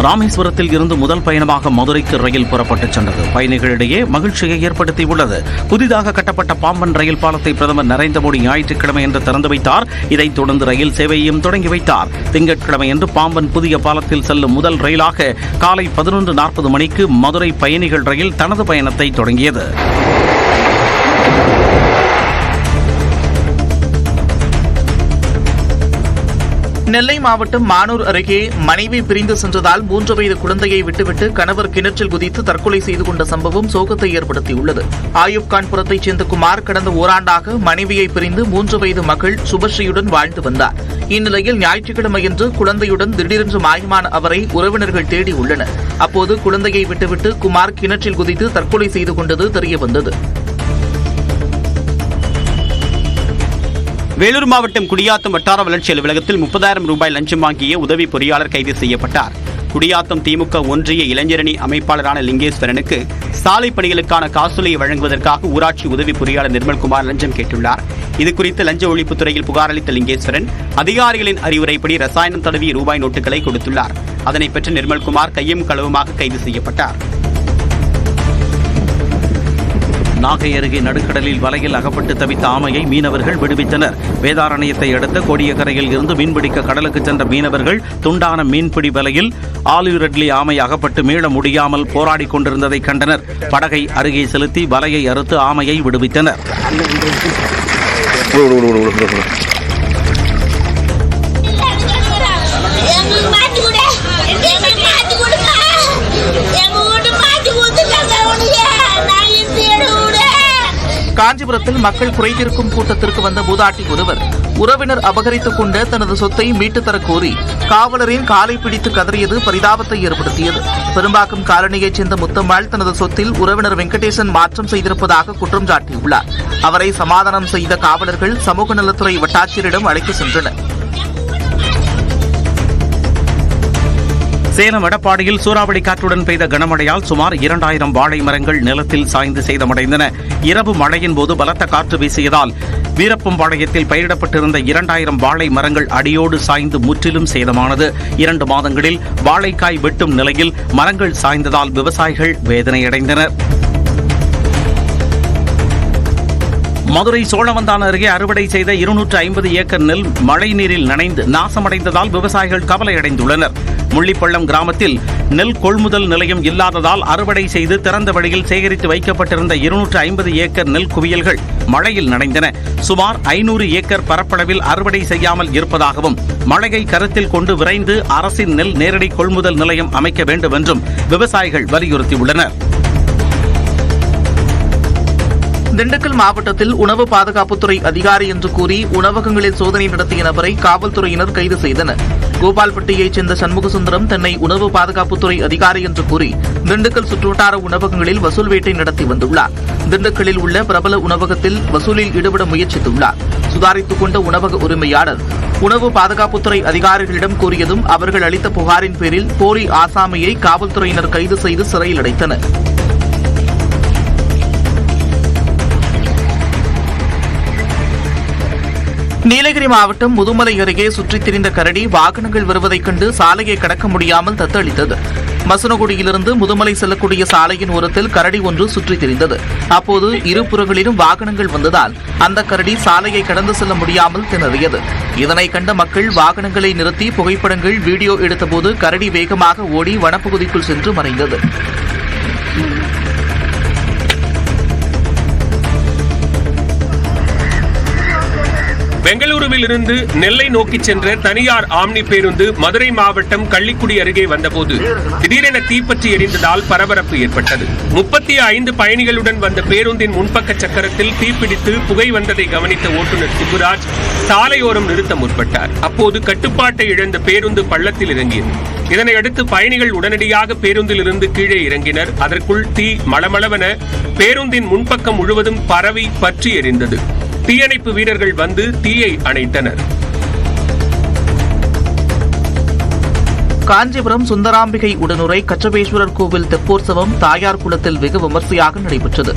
ராமேஸ்வரத்தில் இருந்து முதல் பயணமாக மதுரைக்கு ரயில் புறப்பட்டுச் சென்றது. பயணிகளிடையே மகிழ்ச்சியை ஏற்படுத்தியுள்ளது. புதிதாக கட்டப்பட்ட பாம்பன் ரயில் பாலத்தை பிரதமர் நரேந்திர மோடி ஞாயிற்றுக்கிழமை என்று திறந்து வைத்தார். இதைத் தொடர்ந்து ரயில் சேவையையும் தொடங்கி வைத்தார். திங்கட்கிழமை என்று பாம்பன் புதிய பாலத்தில் செல்லும் முதல் ரயிலாக காலை 11:40 மணிக்கு மதுரை பயணிகள் ரயில் தனது பயணத்தை தொடங்கியது. நெல்லை மாவட்டம் மானூர் அருகே மனைவி பிரிந்து சென்றதால் 3 வயது குழந்தையை விட்டுவிட்டு கணவர் கிணற்றில் குதித்து தற்கொலை செய்து கொண்ட சம்பவம் சோகத்தை ஏற்படுத்தியுள்ளது. ஆயுப்கான்புரத்தைச் சேர்ந்த குமார் கடந்த ஓராண்டாக மனைவியை பிரிந்து 3 வயது மகள் சுபஸ்ரீயுடன் வாழ்ந்து வந்தார். இந்நிலையில் ஞாயிற்றுக்கிழமையன்று குழந்தையுடன் திடீரென்று மாயமான அவரை உறவினர்கள் தேடியுள்ளனர். அப்போது குழந்தையை விட்டுவிட்டு குமார் கிணற்றில் குதித்து தற்கொலை செய்து கொண்டது தெரியவந்தது. வேலூர் மாவட்டம் குடியாத்தம் வட்டார வளர்ச்சி அலுவலகத்தில் 30,000 ரூபாய் லஞ்சம் வாங்கிய உதவி பொறியாளர் கைது செய்யப்பட்டார். குடியாத்தம் திமுக ஒன்றிய இளைஞரணி அமைப்பாளரான லிங்கேஸ்வரனுக்கு சாலை பணிகளுக்கான காசோலையை வழங்குவதற்காக ஊராட்சி உதவி பொறியாளர் நிர்மல்குமார் லஞ்சம் கேட்டுள்ளார். இதுகுறித்து லஞ்ச ஒழிப்புத்துறையில் புகார் அளித்த லிங்கேஸ்வரன் அதிகாரிகளின் அறிவுரைப்படி ரசாயனம் தடவிய ரூபாய் நோட்டுகளை கொடுத்துள்ளார். அதனை பெற்ற நிர்மல்குமார் கையும் களவுமாக கைது செய்யப்பட்டார். நாகை அருகே நடுக்கடலில் வலையில் அகப்பட்டு தவித்த ஆமையை மீனவர்கள் விடுவித்தனர். வேதாரண்யத்தை அடுத்த கோடியக்கரையில் இருந்து மீன்பிடிக்க கடலுக்கு சென்ற மீனவர்கள் துண்டான மீன்பிடி வலையில் ஆலிவ் ரெட்லி ஆமை அகப்பட்டு மீள முடியாமல் போராடி கொண்டிருந்ததை கண்டனர். படகை அருகே செலுத்தி வலையை அறுத்து ஆமையை விடுவித்தனர். காஞ்சிபுரத்தில் மக்கள் குறைதீர்க்கும் கூட்டத்திற்கு வந்த மூதாட்டி ஒருவர் உறவினர் அபகரித்துக் கொண்ட தனது சொத்தை மீட்டுத்தரக் கோரி காவலரின் காலை பிடித்து கதறியது பரிதாபத்தை ஏற்படுத்தியது. பெரும்பாக்கம் காலனியைச் சேர்ந்த முத்தம்மாள் தனது சொத்தில் உறவினர் வெங்கடேசன் மாற்றம் செய்திருப்பதாக குற்றம் சாட்டியுள்ளார். அவரை சமாதானம் செய்த காவலர்கள் சமூக நலத்துறை வட்டாட்சியரிடம் அழைத்து சென்றனர். சேலம் எடப்பாடியில் சூறாவளி காற்றுடன் பெய்த கனமழையால் சுமார் 2000 வாழை மரங்கள் நிலத்தில் சாய்ந்து சேதமடைந்தன. இரவு மழையின் போது பலத்த காற்று வீசியதால் வீரப்பம்பாளையத்தில் பயிரிடப்பட்டிருந்த 2000 வாழை மரங்கள் அடியோடு சாய்ந்து முற்றிலும் சேதமானது. 2 மாதங்களில் வாழைக்காய் வெட்டும் நிலையில் மரங்கள் சாய்ந்ததால் விவசாயிகள் வேதனையடைந்தனர். மதுரை சோழவந்தான் அருகே அறுவடை செய்த 250 ஏக்கர் நெல் மழை நீரில் நனைந்து நாசமடைந்ததால் விவசாயிகள் கவலையடைந்துள்ளனர். முள்ளிப்பள்ளம் கிராமத்தில் நெல் கொள்முதல் நிலையம் இல்லாததால் அறுவடை செய்து திறந்த வழியில் சேகரித்து வைக்கப்பட்டிருந்த 250 ஏக்கர் நெல் குவியல்கள் மழையில் நனைந்தன. சுமார் 500 ஏக்கர் பரப்பளவில் அறுவடை செய்யாமல் இருப்பதாகவும் மழையை கருத்தில் கொண்டு விரைந்து அரசின் நெல் நேரடி கொள்முதல் நிலையம் அமைக்க வேண்டும் என்றும் விவசாயிகள் வலியுறுத்தியுள்ளனர். திண்டுக்கல் மாவட்டத்தில் உணவு பாதுகாப்புத்துறை அதிகாரி என்று கூறி உணவகங்களில் சோதனை நடத்திய நபரை காவல்துறையினர் கைது செய்தனர். கோபால்பட்டியைச் சேர்ந்த சண்முகசுந்தரம் தன்னை உணவு பாதுகாப்புத்துறை அதிகாரி என்று கூறி திண்டுக்கல் சுற்றுவட்டார உணவகங்களில் வசூல் வேட்டை நடத்தி வந்துள்ளார். திண்டுக்கல்லில் உள்ள பிரபல உணவகத்தில் வசூலில் ஈடுபட முயற்சித்துள்ளார். சுதாரித்துக் கொண்ட உணவக உரிமையாளர் உணவு பாதுகாப்புத்துறை அதிகாரிகளிடம் கூறியதும் அவர்கள் அளித்த புகாரின் பேரில் போரி ஆசாமியை காவல்துறையினர் கைது செய்து சிறையில் அடைத்தனர். நீலகிரி மாவட்டம் முதுமலை அருகே சுற்றித் திரிந்த கரடி வாகனங்கள் வருவதைக் கண்டு சாலையை கடக்க முடியாமல் தத்தளித்தது. மசனகுடியிலிருந்து முதுமலை செல்லக்கூடிய சாலையின் ஓரத்தில் கரடி ஒன்று சுற்றித் திரிந்தது. அப்போது இருபுறங்களிலும் வாகனங்கள் வந்ததால் அந்த கரடி சாலையை கடந்து செல்ல முடியாமல் திணறியது. இதனை கண்ட மக்கள் வாகனங்களை நிறுத்தி புகைப்படங்கள் வீடியோ எடுத்தபோது கரடி வேகமாக ஓடி வனப்பகுதிக்குள் சென்று மறைந்தது. பெங்களூருவில் இருந்து நெல்லை நோக்கி சென்ற தனியார் ஆம்னி பேருந்து மதுரை மாவட்டம் கள்ளிக்குடி அருகே வந்தபோது திடீரென தீப்பற்றி எரிந்ததால் பரபரப்பு ஏற்பட்டது. 35 பயணிகளுடன் வந்த பேருந்தின் முன்பக்க சக்கரத்தில் தீப்பிடித்து புகை வந்ததை கவனித்த ஓட்டுநர் சுப்புராஜ் சாலையோரம் நிறுத்த முற்பட்டார். அப்போது கட்டுப்பாட்டை இழந்த பேருந்து பள்ளத்தில் இறங்கியது. இதனையடுத்து பயணிகள் உடனடியாக பேருந்தில் இருந்து கீழே இறங்கினர். அதற்குள் தீ மளமளவென பேருந்தின் முன்பக்கம் முழுவதும் பரவி பற்றி எரிந்தது. தீயணைப்பு வீரர்கள் வந்து தீயை அணைத்தனர். காஞ்சிபுரம் சுந்தராம்பிகை உடனுரை கச்சபேஸ்வரர் கோவில் தெப்போற்சவம் தாயார் குளத்தில் வெகு விமர்சையாக நடைபெற்றது.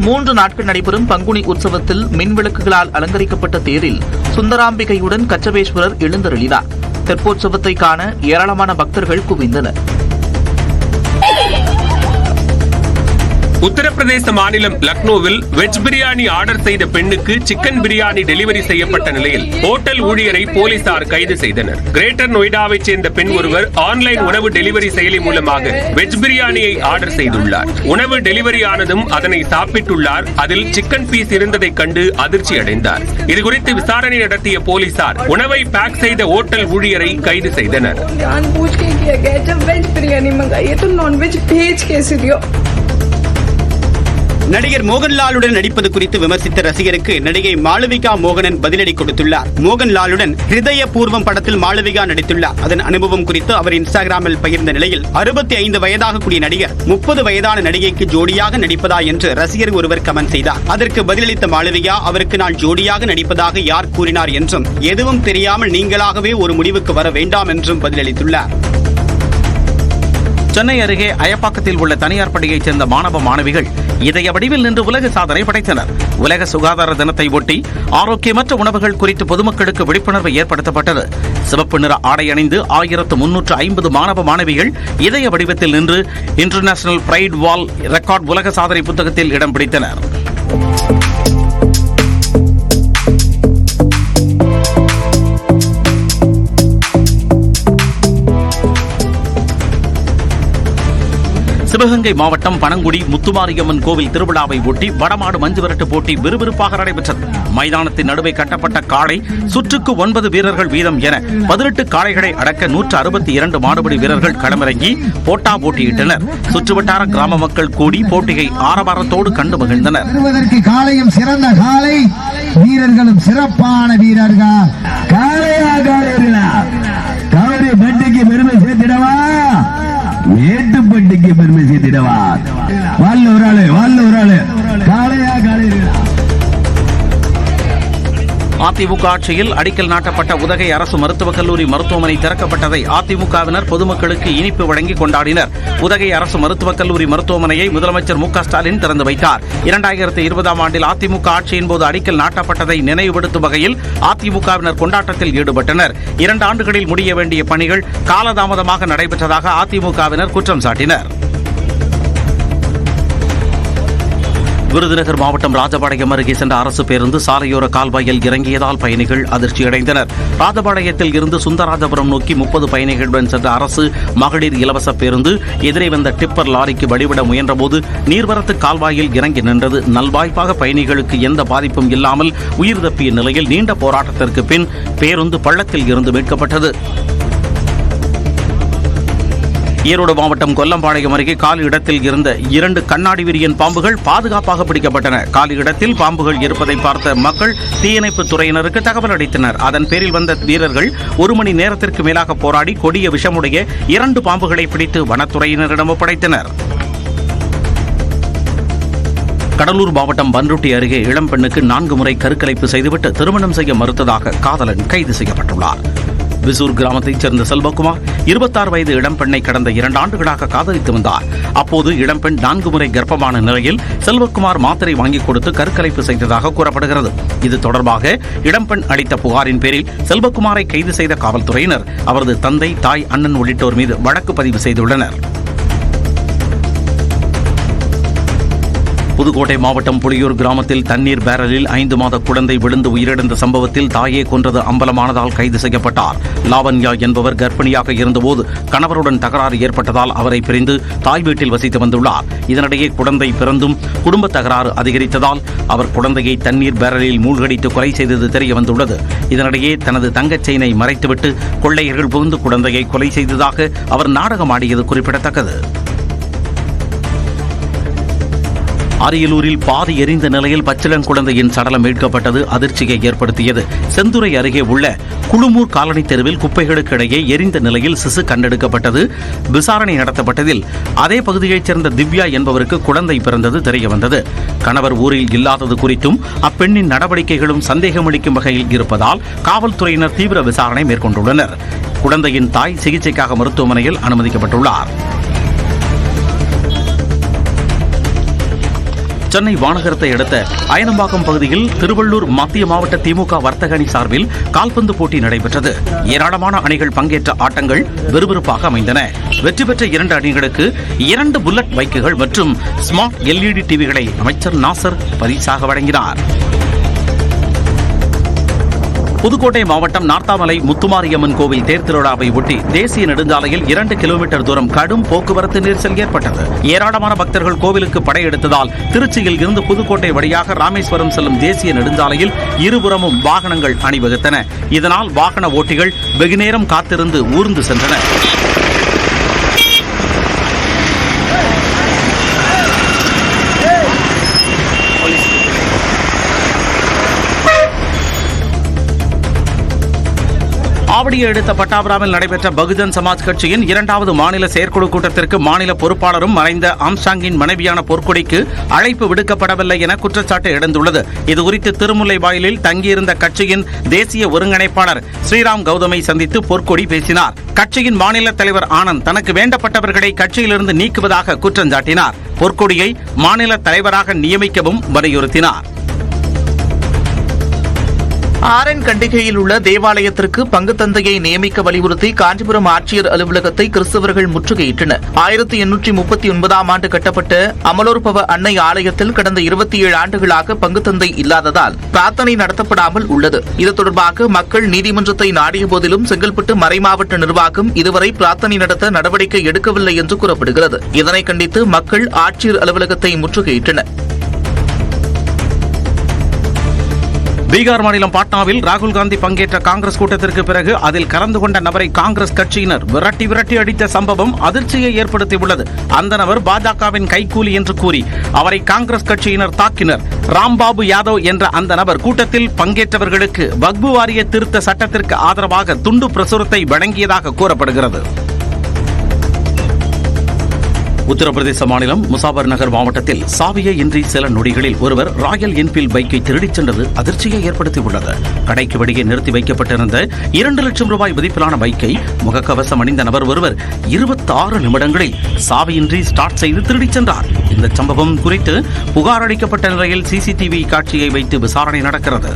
3 நாட்கள் நடைபெறும் பங்குனி உற்சவத்தில் மின்விளக்குகளால் அலங்கரிக்கப்பட்ட தேரில் சுந்தராம்பிகையுடன் கச்சபேஸ்வரர் எழுந்தருளினார். தெப்போற்சவத்தை காண ஏராளமான பக்தர்கள் குவிந்தனர். உத்தரப்பிரதேச மாநிலம் லக்னோவில் வெஜ் பிரியாணி ஆர்டர் செய்த பெண்ணுக்கு சிக்கன் பிரியாணி டெலிவரி செய்யப்பட்ட நிலையில் ஹோட்டல் ஊழியரை போலீசார் கைது செய்தனர். கிரேட்டர் நொய்டாவைச் சேர்ந்த பெண் ஒருவர் ஆன்லைன் உணவு டெலிவரி செயலி மூலமாக வெஜ் பிரியாணியை ஆர்டர் செய்துள்ளார். உணவு டெலிவரி ஆனதும் அதனை சாப்பிட்டுள்ளார். அதில் சிக்கன் பீஸ் இருந்ததைக் கண்டு அதிர்ச்சி அடைந்தார். இதுகுறித்து விசாரணை நடத்திய போலீசார் உணவை பேக் செய்த ஹோட்டல் ஊழியரை கைது செய்தனர். நடிகர் மோகன்லாலுடன் நடிப்பது குறித்து விமர்சித்த ரசிகருக்கு நடிகை மாளவிகா மோகனன் பதிலடி கொடுத்துள்ளார். மோகன்லாலுடன் ஹிருதயபூர்வம் படத்தில் மாளவிகா நடித்துள்ளார். அதன் அனுபவம் குறித்து அவர் இன்ஸ்டாகிராமில் பகிர்ந்த நிலையில் 65 வயதாக கூடிய நடிகர் 30 வயதான நடிகைக்கு ஜோடியாக நடிப்பதா என்று ரசிகர் ஒருவர் கமெண்ட் செய்தார். அதற்கு பதிலளித்த மாளவிகா, அவருக்கு நான் ஜோடியாக நடிப்பதாக யார் கூறினார் என்றும் எதுவும் தெரியாமல் நீங்களாகவே ஒரு முடிவுக்கு வர வேண்டாம் என்றும் பதிலளித்துள்ளார். சென்னை அருகே அயப்பாக்கத்தில் உள்ள தனியார் பள்ளியைச் சேர்ந்த மாணவ மாணவிகள் இதய வடிவில் நின்று உலக சாதனை படைத்தனர். உலக சுகாதார தினத்தை ஒட்டி ஆரோக்கியமற்ற உணவுகள் குறித்து பொதுமக்களுக்கு விழிப்புணர்வு ஏற்படுத்தப்பட்டது. சிவப்பு நிற ஆடை அணிந்து 1350 மாணவ மாணவிகள் இதய வடிவத்தில் நின்று இன்டர்நேஷனல் பிரைட் வால் ரெக்கார்ட் உலக சாதனை புத்தகத்தில் இடம் பிடித்தனர். சிவகங்கை மாவட்டம் பனங்குடி முத்துமாரியம்மன் கோவில் திருவிழாவை ஒட்டி வடமாடு மஞ்சுவிரட்டு போட்டி விறுவிறுப்பாக நடைபெற்றது. மைதானத்தின் நடுவே கட்டப்பட்ட காளை சுற்றுக்கு 9 வீரர்கள் வீதம் என 18 காளைகளை அடக்க 162 மாடுபிடி வீரர்கள் களமிறங்கி போட்டா போட்டியிட்டனர். சுற்றுவட்டார கிராம மக்கள் கூடி போட்டியை ஆரவாரத்தோடு கண்டு மகிழ்ந்தனர். காளையும் சிறந்த காளை, வீரர்களும் சிறப்பான வீரர்கள். பெருமை சேர்த்திடவா, ஏட்டுப்பட்டிக்கு பெருமை சேர்த்திடவா, வாழ்ல ஒரு ஆளு காளையா காளையா. அதிமுக ஆட்சியில் அடிக்கல் நாட்டப்பட்ட உதகை அரசு மருத்துவக் கல்லூரி மருத்துவமனை திறக்கப்பட்டதை அதிமுகவினர் பொதுமக்களுக்கு இனிப்பு வழங்கி கொண்டாடினர். உதகை அரசு மருத்துவக் கல்லூரி மருத்துவமனையை முதலமைச்சர் மு க ஸ்டாலின் திறந்து வைத்தார். 2020 ஆண்டில் அதிமுக ஆட்சியின் போது அடிக்கல் நாட்டப்பட்டதை நினைவுபடுத்தும் வகையில் அதிமுகவினர் கொண்டாட்டத்தில் ஈடுபட்டனர். 2 ஆண்டுகளில் முடிய வேண்டிய பணிகள் காலதாமதமாக நடைபெற்றதாக அதிமுகவினர் குற்றம் சாட்டினர். விருதுநகர் மாவட்டம் ராஜபாளையம் அருகே சென்ற அரசு பேருந்து சாலையோர கால்வாயில் இறங்கியதால் பயணிகள் அதிர்ச்சியடைந்தனர். ராஜபாளையத்தில் இருந்து சுந்தராஜபுரம் நோக்கி 30 பயணிகளுடன் சென்ற அரசு மகளிர் இலவச பேருந்து எதிரே வந்த டிப்பர் லாரிக்கு வழிவிட முயன்றபோது நீர்வரத்து கால்வாயில் இறங்கி நின்றது. நல்வாய்ப்பாக பயணிகளுக்கு எந்த பாதிப்பும் இல்லாமல் உயிர் தப்பிய நிலையில் நீண்ட போராட்டத்திற்கு பின் பேருந்து பள்ளத்தில் இருந்து மீட்கப்பட்டது. ஈரோடு மாவட்டம் கொல்லம்பாளையம் அருகே காலி இடத்தில் இருந்த 2 கண்ணாடி விரியன் பாம்புகள் பாதுகாப்பாக பிடிக்கப்பட்டன. காலி இடத்தில் பாம்புகள் இருப்பதை பார்த்த மக்கள் தீயணைப்பு துறையினருக்கு தகவல் அளித்தனர். அதன் பேரில் வந்த வீரர்கள் 1 மணி நேரத்திற்கு மேலாக போராடி கொடிய விஷமுடைய 2 பாம்புகளை பிடித்து வனத்துறையினரிடம் ஒப்படைத்தனர். கடலூர் மாவட்டம் பன்ருட்டி அருகே இளம்பெண்ணுக்கு 4 முறை கருக்கலைப்பு செய்துவிட்டு திருமணம் செய்ய மறுத்ததாக காதலன் கைது செய்யப்பட்டுள்ளார். விசூர் கிராமத்தைச் சேர்ந்த செல்வகுமார் 26 வயது இளம்பெண்ணை கடந்த 2 ஆண்டுகளாக காதலித்து வந்தார். அப்போது இளம்பெண் 4 முறை கர்ப்பமான நிலையில் செல்வகுமார் மாத்திரை வாங்கிக் கொடுத்து கருக்கலைப்பு செய்ததாக கூறப்படுகிறது. இது தொடர்பாக இளம்பெண் அளித்த புகாரின் பேரில் செல்வகுமாரை கைது செய்த காவல்துறையினர் அவரது தந்தை, தாய், அண்ணன் உள்ளிட்டோர் மீது வழக்கு பதிவு செய்துள்ளனர். புதுக்கோட்டை மாவட்டம் புலியூர் கிராமத்தில் தண்ணீர் பேரலில் 5 மாத குழந்தை விழுந்து உயிரிழந்த சம்பவத்தில் தாயே கொன்றது அம்பலமானதால் கைது செய்யப்பட்டார். லாவண்யா என்பவர் கர்ப்பிணியாக இருந்தபோது கணவருடன் தகராறு ஏற்பட்டதால் அவரை பிரிந்து தாய் வீட்டில் வசித்து வந்துள்ளார். இதனிடையே குழந்தை பிறந்தும் குடும்ப தகராறு அதிகரித்ததால் அவர் குழந்தையை தண்ணீர் பேரலில் மூழ்கடித்து கொலை செய்தது தெரிய வந்துள்ளது. இதனிடையே தனது தங்கச் செயினை மறைத்துவிட்டு கொள்ளையர்கள் புகுந்து குழந்தையை கொலை செய்ததாக அவர் நாடகமாடியது குறிப்பிடத்தக்கது. அரியலூரில் பாதி எரிந்த நிலையில் பச்சிளங்குழந்தையின் சடலம் மீட்கப்பட்டது அதிர்ச்சியை ஏற்படுத்தியது. செந்துறை அருகே உள்ள குழுமூர் காலனி தெருவில் குப்பைகளுக்கு இடையே எரிந்த நிலையில் சிசு கண்டெடுக்கப்பட்டது. விசாரணை நடத்தப்பட்டதில் அதே பகுதியைச் சேர்ந்த திவ்யா என்பவருக்கு குழந்தை பிறந்தது தெரியவந்தது. கணவர் ஊரில் இல்லாதது குறித்தும் அப்பெண்ணின் நடவடிக்கைகளும் சந்தேகமளிக்கும் வகையில் இருப்பதால் காவல்துறையினர் தீவிர விசாரணை மேற்கொண்டுள்ளனர். குழந்தையின் தாய் சிகிச்சைக்காக மருத்துவமனையில் அனுமதிக்கப்பட்டுள்ளார். சென்னை வானகரத்தை அடுத்த அயனம்பாக்கம் பகுதியில் திருவள்ளூர் மத்திய மாவட்ட திமுக வர்த்தக அணி சார்பில் கால்பந்து போட்டி நடைபெற்றது. ஏராளமான அணிகள் பங்கேற்ற ஆட்டங்கள் விறுவிறுப்பாக அமைந்தன. வெற்றி பெற்ற 2 அணிகளுக்கு 2 புல்லட் பைக்குகள் மற்றும் ஸ்மார்ட் LED டிவிகளை அமைச்சர் நாசர் பரிசாக வழங்கினார். புதுக்கோட்டை மாவட்டம் நார்த்தாமலை முத்துமாரியம்மன் கோவில் தேர் திருவிழாவை ஒட்டி தேசிய நெடுஞ்சாலையில் 2 கிலோமீட்டர் தூரம் கடும் போக்குவரத்து நெரிசல் ஏற்பட்டது. ஏராளமான பக்தர்கள் கோவிலுக்கு படையெடுத்ததால் திருச்சியில் இருந்து புதுக்கோட்டை வழியாக ராமேஸ்வரம் செல்லும் தேசிய நெடுஞ்சாலையில் இருபுறமும் வாகனங்கள் அணிவகுத்தன. இதனால் வாகன ஓட்டிகள் வெகுநேரம் காத்திருந்து ஊர்ந்து சென்றனர். ஆவடியை அடுத்த பட்டாபுராமில் நடைபெற்ற பகுஜன் சமாஜ் கட்சியின் 2வது மாநில செயற்குழு கூட்டத்திற்கு மாநில பொறுப்பாளரும் மறைந்த ஆம்ஸ்டாங்கின் மனைவியான பொற்கொடிக்கு அழைப்பு விடுக்கப்படவில்லை என குற்றச்சாட்டு எழுந்துள்ளது. இதுகுறித்து திருமுல்லைவாயிலில் தங்கியிருந்த கட்சியின் தேசிய ஒருங்கிணைப்பாளர் ஸ்ரீராம் கௌதமை சந்தித்து பொற்கொடி பேசினார். கட்சியின் மாநில தலைவர் ஆனந்த் தனக்கு வேண்டப்பட்டவர்களை கட்சியிலிருந்து நீக்குவதாக குற்றம் சாட்டினார். பொற்கொடியை மாநில தலைவராக நியமிக்கவும் வலியுறுத்தினார். ஆரன் கண்டிகையில் உள்ள தேவாலயத்திற்கு பங்கு தந்தையை நியமிக்க வலியுறுத்தி காஞ்சிபுரம் ஆட்சியர் அலுவலகத்தை கிறிஸ்தவர்கள் முற்றுகையிட்டனர். 1839ஆம் ஆண்டு கட்டப்பட்ட அமலோற்பவ அன்னை ஆலயத்தில் கடந்த 27 ஆண்டுகளாக பங்கு தந்தை இல்லாததால் பிரார்த்தனை நடத்தப்படாமல் உள்ளது. இது தொடர்பாக மக்கள் நீதிமன்றத்தை நாடிய போதிலும் செங்கல்பட்டு மறைமாவட்ட நிர்வாகம் இதுவரை பிரார்த்தனை நடத்த நடவடிக்கை எடுக்கவில்லை என்று கூறப்படுகிறது. இதனை கண்டித்து மக்கள் ஆட்சியர் அலுவலகத்தை முற்றுகையிட்டனர். பீகார் மாநிலம் பாட்னாவில் ராகுல் காந்தி பங்கேற்ற காங்கிரஸ் கூட்டத்திற்கு பிறகு அதில் கலந்து கொண்ட நபரை காங்கிரஸ் கட்சியினர் விரட்டி அடித்த சம்பவம் அதிர்ச்சியை ஏற்படுத்தியுள்ளது. அந்த நபர் பாஜகவின் கைக்கூலி என்று கூறி அவரை காங்கிரஸ் கட்சியினர் தாக்கினர். ராம்பாபு யாதவ் என்ற அந்த நபர் கூட்டத்தில் பங்கேற்றவர்களுக்கு வக்பு வாரிய திருத்த சட்டத்திற்கு ஆதரவாக துண்டு பிரசுரத்தை வழங்கியதாக கூறப்படுகிறது. உத்தரப்பிரதேச மாநிலம் முசாபர் நகர் மாவட்டத்தில் சாவியே இன்றி சில நொடிகளில் ஒருவர் ராயல் என்ஃபீல்ட் பைக்கை திருடிச் சென்றது அதிர்ச்சியை ஏற்படுத்தியுள்ளது. கடைக்கு வெளியே நிறுத்தி வைக்கப்பட்டிருந்த 2 லட்சம் ரூபாய் மதிப்பிலான பைக்கை முகக்கவசம் அணிந்த நபர் ஒருவர் 26 நிமிடங்களில் சாவியின்றி ஸ்டார்ட் செய்து திருடிச் சென்றார். இந்த சம்பவம் குறித்து புகார் அளிக்கப்பட்ட நிலையில் CCTV காட்சியை வைத்து விசாரணை நடக்கிறது.